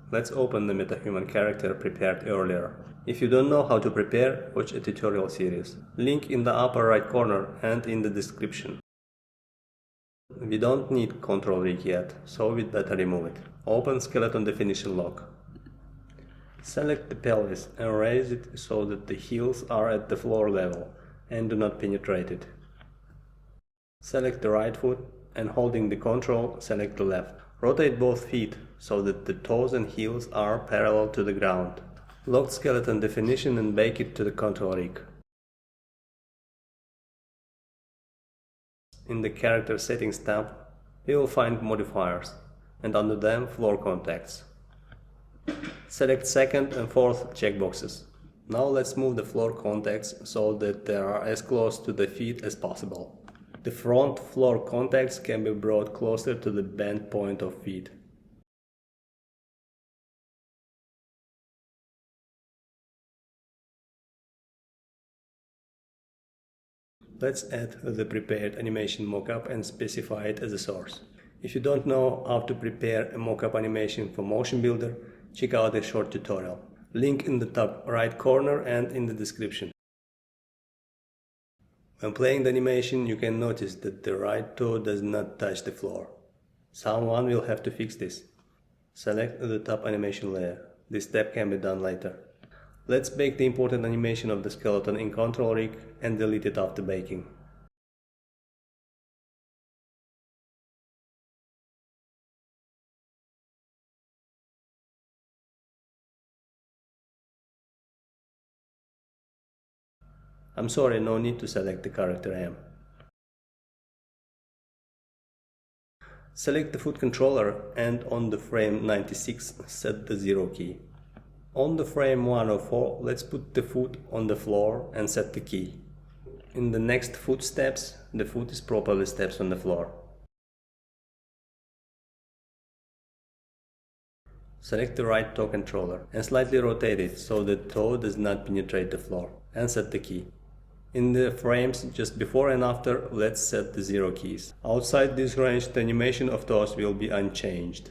Let's open the MetaHuman character prepared earlier. If you don't know how to prepare, watch a tutorial series. Link in the upper right corner and in the description. We don't need control rig yet, so we'd better remove it. Open skeleton definition log. Select the pelvis and raise it so that the heels are at the floor level and do not penetrate it. Select the right foot and holding the control, select the left. Rotate both feet so that the toes and heels are parallel to the ground. Lock skeleton definition and bake it to the control rig. In the character settings tab, we will find modifiers and under them floor contacts. Select second and fourth checkboxes. Now let's move the floor contacts so that they are as close to the feet as possible. The front floor contacts can be brought closer to the bend point of feet. Let's add the prepared animation mockup and specify it as a source. If you don't know how to prepare a mockup animation for MotionBuilder, check out a short tutorial. Link in the top right corner and in the description. When playing the animation, you can notice that the right toe does not touch the floor. Someone will have to fix this. Select the top animation layer. This step can be done later. Let's bake the important animation of the skeleton in control rig and delete it after baking. I'm sorry, no need to select the character M. Select the foot controller and on the frame 96 set the 0 key. On the frame 104, let's put the foot on the floor and set the key. In the next foot steps, the foot is properly steps on the floor. Select the right toe controller and slightly rotate it so the toe does not penetrate the floor and set the key. In the frames just before and after, let's set the 0 keys. Outside this range, the animation of toes will be unchanged.